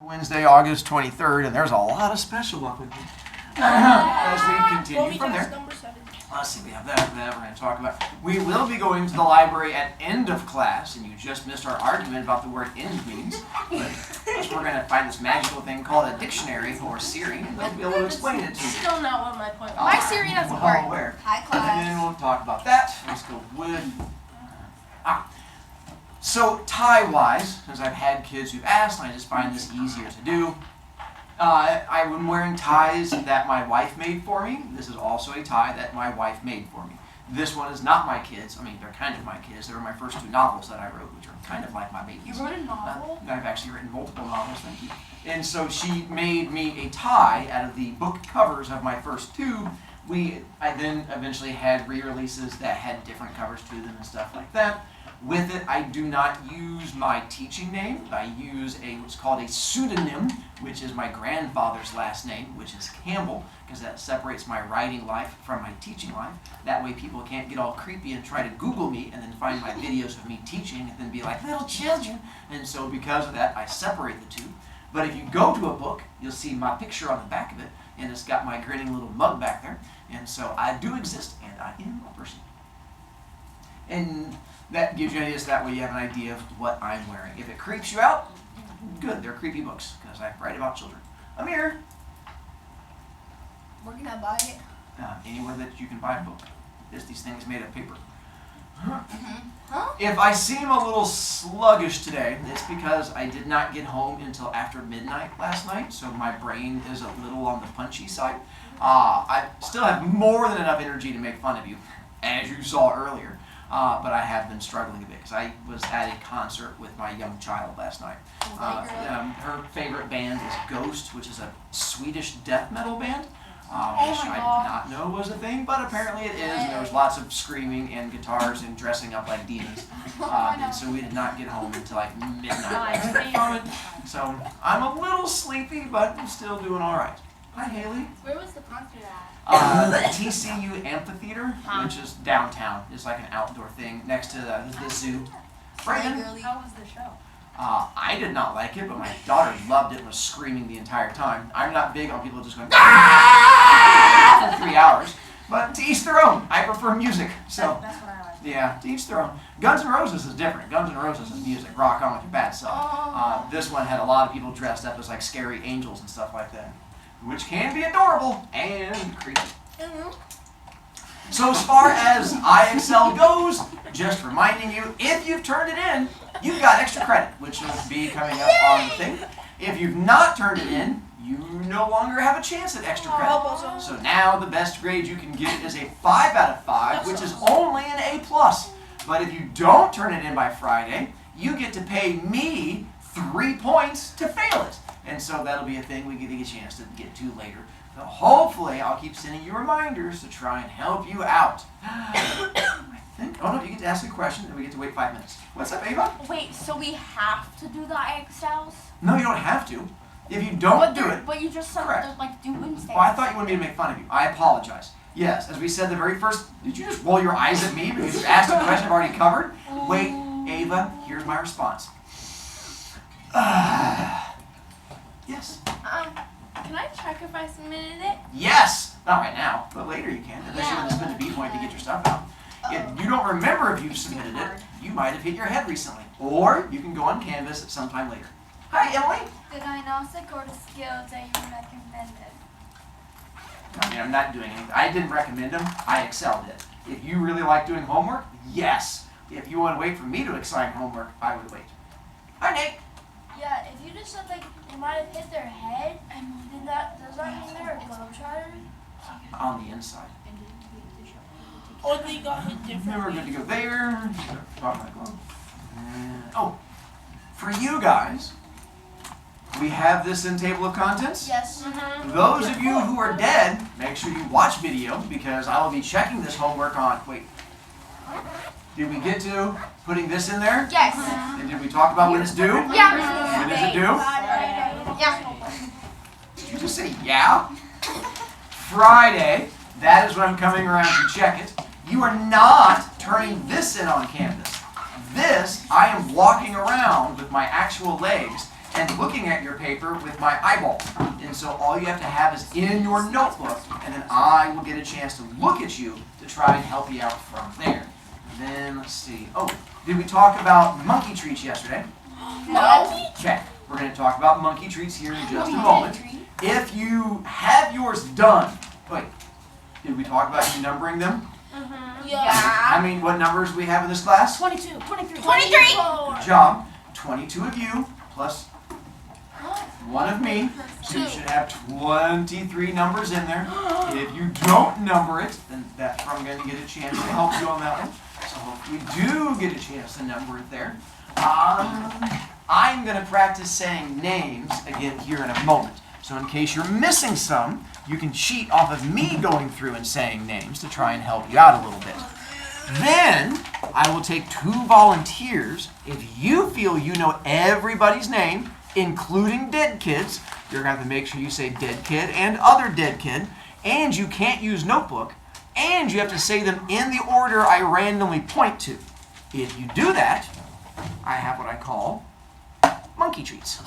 Wednesday, August 23rd, and there's a lot of special up in here. As we continue from there. Let's see, we have that we're going to talk about. We will be going to the library at end of class, and you just missed our argument about the word end means. But first we're going to find this magical thing called a dictionary or Siri, and they'll be able to explain it to you. Still not what my point was. My Siri doesn't work. Where? Hi, class. And then we'll talk about that. Let's go with... So, tie-wise, since I've had kids who've asked, and I just find this easier to do, I'm wearing ties that my wife made for me. This is also a tie that my wife made for me. This one is not my kids. I mean, they're kind of my kids. They were my first two novels that I wrote, which are kind of like my babies. You wrote a novel? I've actually written multiple novels, thank you. And so she made me a tie out of the book covers of my first two. I then eventually had re-releases that had different covers to them and stuff like that. With it, I do not use my teaching name. I use what's called a pseudonym, which is my grandfather's last name, which is Campbell, because that separates my writing life from my teaching life. That way people can't get all creepy and try to Google me and then find my videos of me teaching and then be like, little children. And so because of that, I separate the two. But if you go to a book, you'll see my picture on the back of it, and it's got my grinning little mug back there. And so I do exist, and I am a person. And that gives you an idea, so that way you have an idea of what I'm wearing. If it creeps you out, good, they're creepy books, because I write about children. Amir? Where can I buy it? Anywhere that you can buy a book. These things made of paper. Huh? If I seem a little sluggish today, it's because I did not get home until after midnight last night, so my brain is a little on the punchy side. I still have more than enough energy to make fun of you, as you saw earlier. But I have been struggling a bit because I was at a concert with my young child last night. Her favorite band is Ghost, which is a Swedish death metal band, which I did not know was a thing, but apparently it is. And there was lots of screaming and guitars and dressing up like demons. And so we did not get home until like midnight. So I'm a little sleepy, but I'm still doing all right. Hi, Haley. Where was the concert at? TCU Amphitheater, which is downtown. It's like an outdoor thing next to the zoo. Brandon? How was the show? I did not like it, but my daughter loved it and was screaming the entire time. I'm not big on people just going "Ah!" for 3 hours, but to each their own. I prefer music, so That's what I like. yeah, to each their own. Guns N' Roses is different. Guns N' Roses is music. Rock on with your bad self. This one had a lot of people dressed up as like scary angels and stuff like that, which can be adorable and creepy. So as far as IXL goes, just reminding you, if you've turned it in, you've got extra credit, which will be coming up on the thing. If you've not turned it in, you no longer have a chance at extra credit. So now the best grade you can get is a 5 out of 5, which is only an A+. But if you don't turn it in by Friday, you get to pay me 3 points to fail it. And so that'll be a thing we get a chance to get to later. So hopefully I'll keep sending you reminders to try and help you out. I think, oh no, you get to ask a question and we get to wait 5 minutes. What's up, Ava? Wait, so we have to do the IXLs? No, you don't have to. If you don't do it. But you just said Correct. like do Wednesday. Well, I thought you wanted me to make fun of you. I apologize. Yes, as we said the very first, did you just roll your eyes at me because you asked a question I've already covered? Wait, Ava, here's my response. Yes. Can I check if I submitted it? Yes! Not right now, but later you can, unless you want to spend a B point to get your stuff out. If you don't remember if you've submitted it, you might have hit your head recently. Or you can go on Canvas at some time later. Hi, Emily! Did I not score the skills that you recommended? I mean, I'm not doing anything. I didn't recommend them. I excelled it. If you really like doing homework, yes. If you want to wait for me to assign homework, I would wait. Hi, Nate! Yeah, if you just said like they might have hit their head, then does that mean they're a globetrotter? On the inside. Or they got hit Then we're good to go there. Oh, for you guys, we have this in table of contents. Yes. Those of you who are dead, make sure you watch video because I will be checking this homework on. Wait, did we get to putting this in there? Yes. And did we talk about when it's due? Yeah. When is it due? Yeah. Did you just say yeah? Friday. That is when I'm coming around to check it. You are not turning this in on Canvas. This, I am walking around with my actual legs and looking at your paper with my eyeballs. And so all you have to have is in your notebook, and then I will get a chance to look at you to try and help you out from there. And then, let's see. Oh, did we talk about monkey treats yesterday? No. Okay, we're going to talk about monkey treats here in just a moment. If you have yours done, wait, did we talk about you numbering them? I mean, what numbers we have in this class? 22, 23. 23. Good job. 22 of you plus 1 of me. So you should have 23 numbers in there. If you don't number it, then that's where I'm going to get a chance to help you on that one. So hopefully you do get a chance to number it there. I'm going to practice saying names again here in a moment. So in case you're missing some, you can cheat off of me going through and saying names to try and help you out a little bit. Then I will take 2 volunteers. If you feel you know everybody's name, including dead kids, you're going to have to make sure you say dead kid and other dead kid, and you can't use notebook, and you have to say them in the order I randomly point to. If you do that, I have what I call monkey treats.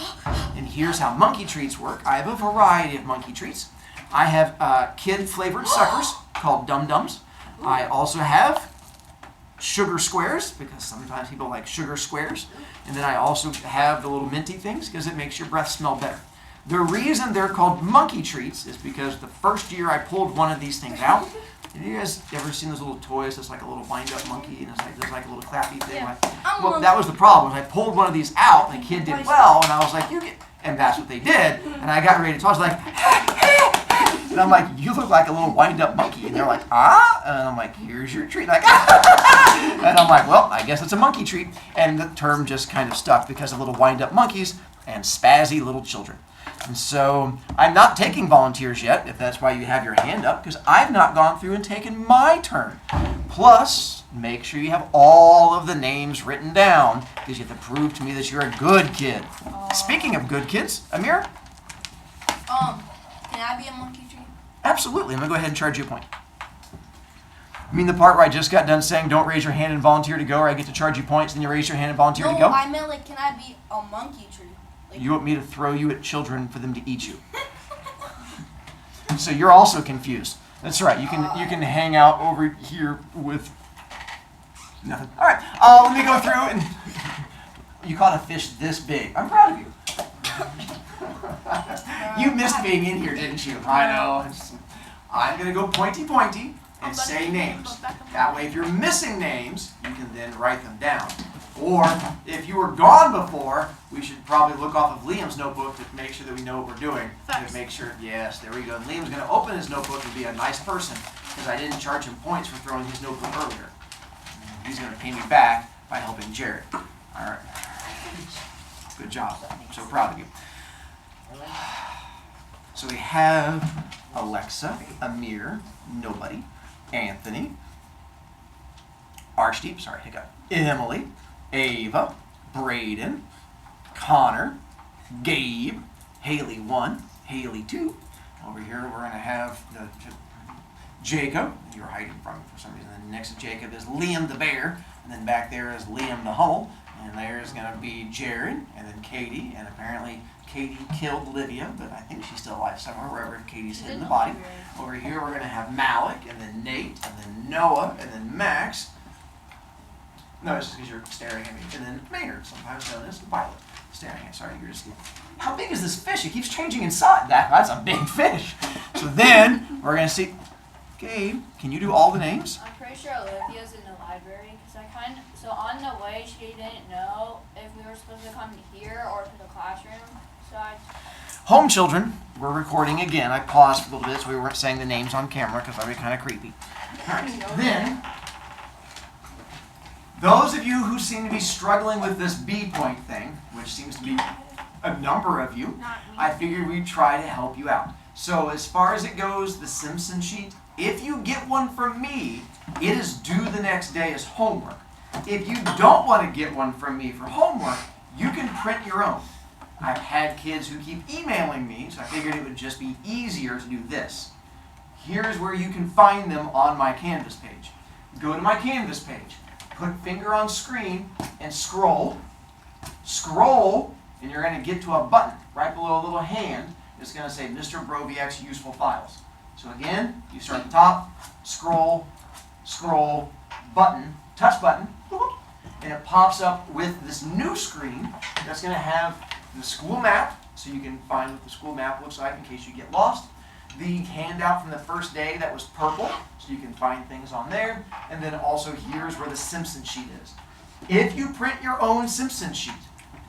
And here's how monkey treats work. I have a variety of monkey treats. I have kid-flavored suckers called Dum-Dums. I also have sugar squares, because sometimes people like sugar squares. And then I also have the little minty things, because it makes your breath smell better. The reason they're called monkey treats is because the first year I pulled one of these things out. Have you guys ever seen those little toys that's like a little wind-up monkey, and it's like there's like a little clappy thing? Yeah. Well, that was the problem. I pulled one of these out, and the kid did well, and I was like, you get, and that's what they did. And I got ready to talk. I was like, and I'm like, you look like a little wind-up monkey, and they're like, ah, and I'm like, here's your treat, like, and I'm like, well, I guess it's a monkey treat, and the term just kind of stuck because of little wind-up monkeys and spazzy little children. And so I'm not taking volunteers yet, if that's why you have your hand up, because I've not gone through and taken my turn. Plus, make sure you have all of the names written down, because you have to prove to me that you're a good kid. Speaking of good kids, Amir? Can I be a monkey treat? Absolutely. I'm going to go ahead and charge you a point. You mean the part where I just got done saying don't raise your hand and volunteer to go, or I get to charge you points, then you raise your hand and volunteer to go? I meant like, can I be a monkey treat? You want me to throw you at children for them to eat you. So you're also confused. That's right. You can hang out over here with nothing. All right. Let me go through and you caught a fish this big. I'm proud of you. You missed being in here, didn't you? I know. I'm gonna go pointy and say names. That way, if you're missing names, you can then write them down. Or, if you were gone before, we should probably look off of Liam's notebook to make sure that we know what we're doing. To make sure, yes, there we go. And Liam's going to open his notebook and be a nice person, because I didn't charge him points for throwing his notebook earlier. He's going to pay me back by helping Jared. All right. Good job. I'm so proud of you. So we have Alexa, Amir, nobody, Anthony, Arshdeep, sorry, hiccup, Emily, Ava, Braden, Connor, Gabe, Haley 1, Haley 2. Over here we're going to have the Jacob. You're hiding from me for some reason. And next to Jacob is Liam the bear. And then back there is Liam the Hummel. And there's going to be Jared, and then Katie. And apparently Katie killed Lydia, but I think she's still alive somewhere, wherever Katie's hidden the body. Over here we're going to have Malik, and then Nate, and then Noah, and then Max. No, it's just because you're staring at me. And then Maynard, sometimes known as Violet. Staring at, sorry, you're just, how big is this fish? It keeps changing in size. That's a big fish. So then, we're going to see, Gabe, can you do all the names? I'm pretty sure Olivia's in the library, because so on the way, she didn't know if we were supposed to come here or to the classroom, so Home children, we're recording again. I paused for a little bit so we weren't saying the names on camera, because that would be kind of creepy. All right, then, those of you who seem to be struggling with this B-point thing, which seems to be a number of you, I figured we'd try to help you out. So as far as it goes, the Simpson sheet, if you get one from me, it is due the next day as homework. If you don't want to get one from me for homework, you can print your own. I've had kids who keep emailing me, so I figured it would just be easier to do this. Here's where you can find them on my Canvas page. Go to my Canvas page. Put finger on screen and scroll. Scroll and you're going to get to a button right below a little hand. It's going to say Mr. Brovicast Useful Files. So again, you start at the top, scroll, scroll, button, touch button, and it pops up with this new screen that's going to have the school map, so you can find what the school map looks like in case you get lost. The handout from the first day that was purple, so you can find things on there. And then also here's where the Simpson sheet is. If you print your own Simpson sheet,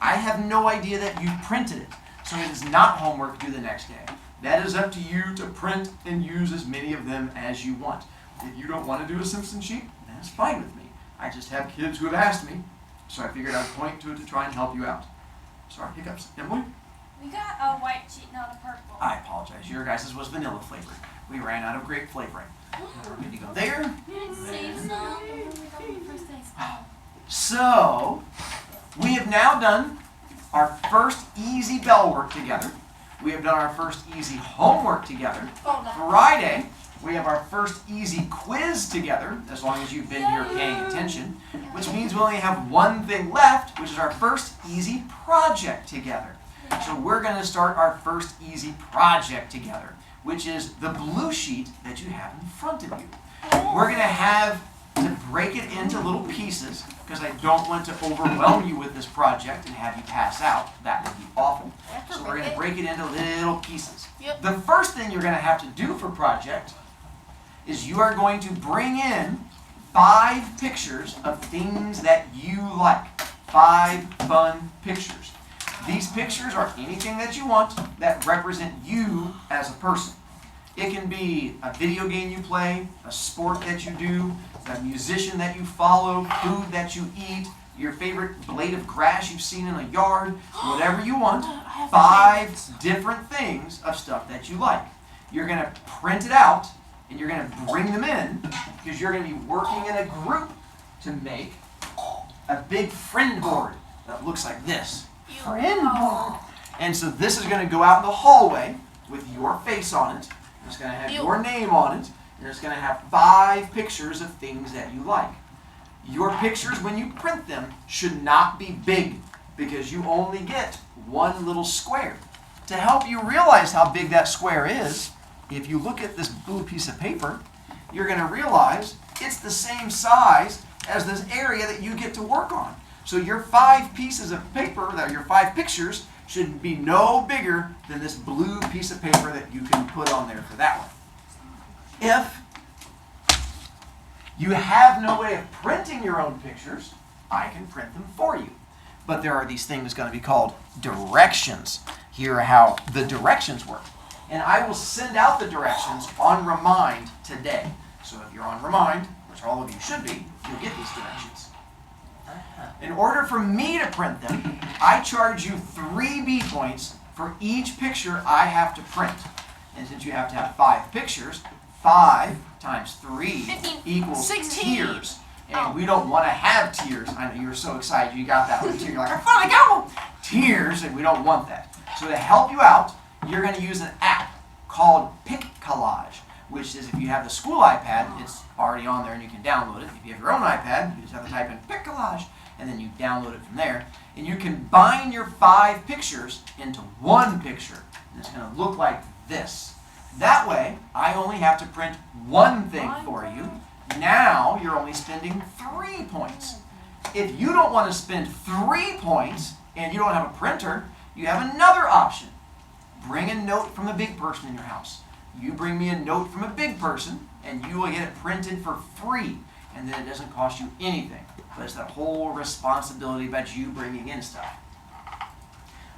I have no idea that you printed it, so it is not homework due the next day. That is up to you to print and use as many of them as you want. If you don't want to do a Simpson sheet, that's fine with me. I just have kids who have asked me, so I figured I'd point to it to try and help you out. Sorry, hiccups. Emily? We got a white sheet, not a purple. I apologize. Your guys' was vanilla flavored. We ran out of grape flavoring. We're good to go there. Save some. First things. So, we have now done our first easy bell work together. We have done our first easy homework together. Friday, we have our first easy quiz together, as long as you've been here paying attention, which means we only have one thing left, which is our first easy project together. So we're going to start our first easy project together, which is the blue sheet that you have in front of you. We're going to have to break it into little pieces because I don't want to overwhelm you with this project and have you pass out. That would be awful. So we're going to break it into little pieces. Yep. The first thing you're going to have to do for project is you are going to bring in 5 pictures of things that you like. 5 fun pictures. These pictures are anything that you want that represent you as a person. It can be a video game you play, a sport that you do, a musician that you follow, food that you eat, your favorite blade of grass you've seen in a yard, whatever you want. 5 different things of stuff that you like. You're going to print it out and you're going to bring them in because you're going to be working in a group to make a big friend board that looks like this. Friend board. And so this is going to go out in the hallway with your face on it. It's going to have your name on it. And it's going to have 5 pictures of things that you like. Your pictures, when you print them, should not be big because you only get one little square. To help you realize how big that square is, if you look at this blue piece of paper, you're going to realize it's the same size as this area that you get to work on. So your 5 pieces of paper, your 5 pictures, should be no bigger than this blue piece of paper that you can put on there for that one. If you have no way of printing your own pictures, I can print them for you. But there are these things going to be called directions. Here are how the directions work. And I will send out the directions on Remind today. So if you're on Remind, which all of you should be, you'll get these directions. In order for me to print them, I charge you 3 B points for each picture I have to print. And since you have to have 5 pictures, 5 times 3 equals 16. tiers. And we don't want to have tiers. I know you're so excited you got that one too. You're like, I finally got one! Tiers, and we don't want that. So to help you out, you're going to use an app called Pick Collage, which is if you have the school iPad, it's already on there and you can download it. If you have your own iPad, you just have to type in Pick Collage, and then you download it from there. And you combine your 5 pictures into one picture. And it's going to look like this. That way, I only have to print one thing for you. Now, you're only spending 3 points. If you don't want to spend 3 points and you don't have a printer, you have another option. Bring a note from a big person in your house. You bring me a note from a big person, and you will get it printed for free. And then it doesn't cost you anything. But it's that whole responsibility about you bringing in stuff.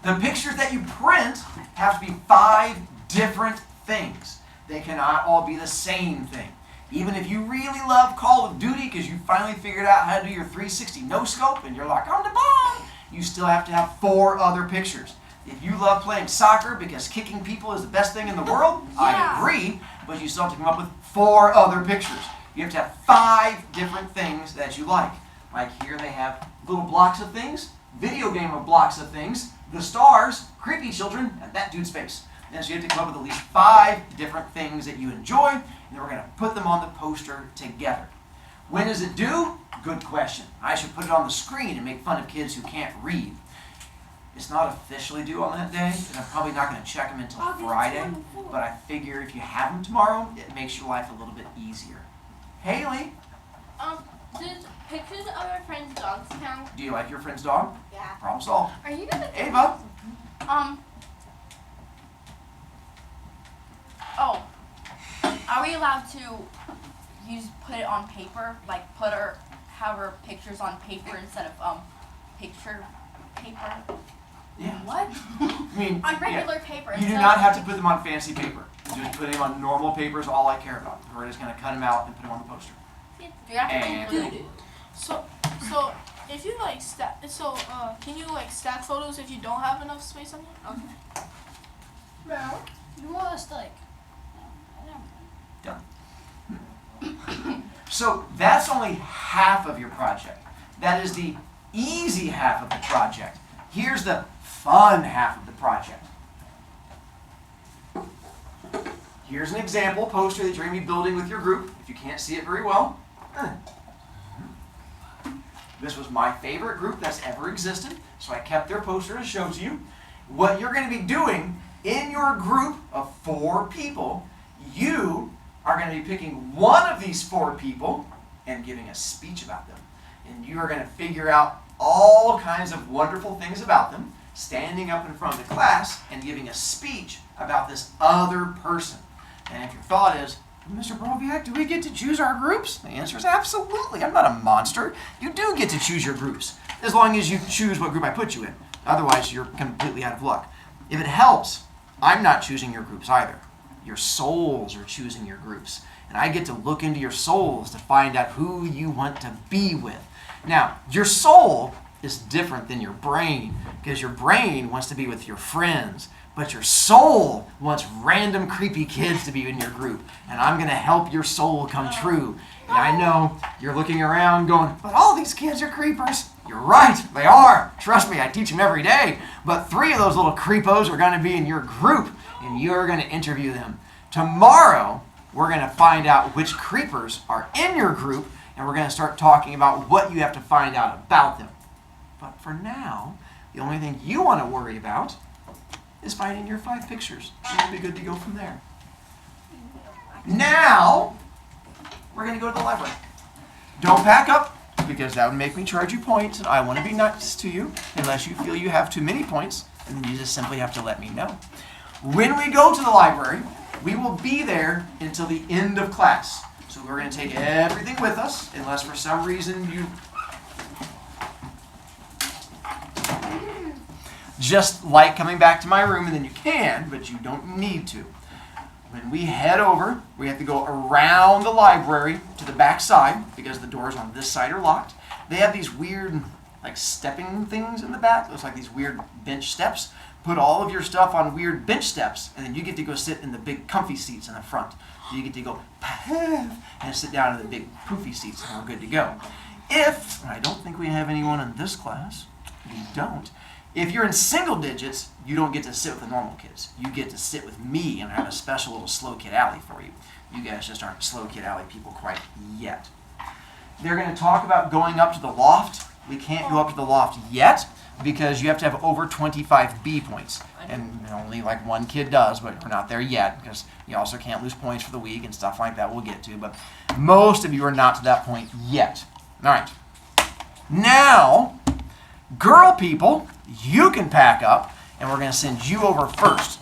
The pictures that you print have to be 5 different things. They cannot all be the same thing. Even if you really love Call of Duty because you finally figured out how to do your 360 no-scope and you're like, I'm the bomb, you still have to have 4 other pictures. If you love playing soccer because kicking people is the best thing in the world, I agree, but you still have to come up with 4 other pictures. You have to have 5 different things that you like. Like here they have little blocks of things, video game of blocks of things, the stars, creepy children, and that dude's face. And so you have to come up with at least 5 different things that you enjoy, and then we're going to put them on the poster together. When is it due? Good question. I should put it on the screen and make fun of kids who can't read. It's not officially due on that day, and I'm probably not going to check them until Friday. But I figure if you have them tomorrow, it makes your life a little bit easier. Haley, Does pictures of our friends' dogs count? do you like your friend's dog? Yeah. Problem solved. Are you gonna? Ava, Are we allowed to put it on paper? Like have our pictures on paper instead of picture paper? yeah. What? I mean, On yeah. regular paper. You do instead not of have to put them on fancy paper. Just put them on normal paper is all I care about. We're just going to cut them out and put them on the poster. Do you have to And- include it? So if you like can you like stack photos if you don't have enough space on there? Okay. No. You want us to like? So that's only half of your project. That is the easy half of the project. Here's the fun half of the project. Here's an example poster that you're going to be building with your group, if you can't see it very well. This was my favorite group that's ever existed, so I kept their poster to show to you. What you're going to be doing in your group of 4 people, you are going to be picking one of these 4 people and giving a speech about them. And you are going to figure out all kinds of wonderful things about them, standing up in front of the class and giving a speech about this other person. And if your thought is, Mr. Brovicast, do we get to choose our groups? The answer is absolutely. I'm not a monster. You do get to choose your groups, as long as you choose what group I put you in. Otherwise, you're completely out of luck. If it helps, I'm not choosing your groups either. Your souls are choosing your groups. And I get to look into your souls to find out who you want to be with. Now, your soul is different than your brain, because your brain wants to be with your friends, but your soul wants random creepy kids to be in your group. And I'm going to help your soul come true. And I know you're looking around going, but all these kids are creepers. You're right, they are. Trust me, I teach them every day. But 3 of those little creepos are going to be in your group, and you're going to interview them. Tomorrow, we're going to find out which creepers are in your group, and we're going to start talking about what you have to find out about them. But for now, the only thing you want to worry about is finding your 5 pictures. And you'll be good to go from there. Now, we're going to go to the library. Don't pack up, because that would make me charge you points, and I want to be nice to you unless you feel you have too many points, and then you just simply have to let me know. When we go to the library, we will be there until the end of class. So we're going to take everything with us, unless for some reason you just like coming back to my room, and then you can, but you don't need to. When we head over, we have to go around the library to the back side, because the doors on this side are locked. They have these weird, like, stepping things in the back. Looks like these weird bench steps. Put all of your stuff on weird bench steps, and then you get to go sit in the big comfy seats in the front. So you get to go and sit down in the big poofy seats, and we're good to go. If, I don't think we have anyone in this class, we don't. If you're in single digits, you don't get to sit with the normal kids. You get to sit with me, and I have a special little slow kid alley for you. You guys just aren't slow kid alley people quite yet. They're going to talk about going up to the loft. We can't go up to the loft yet, because you have to have over 25 B points. And only like 1 kid does, but we're not there yet, because you also can't lose points for the week and stuff like that we'll get to. But most of you are not to that point yet. All right. Now, girl people, you can pack up, and we're going to send you over first.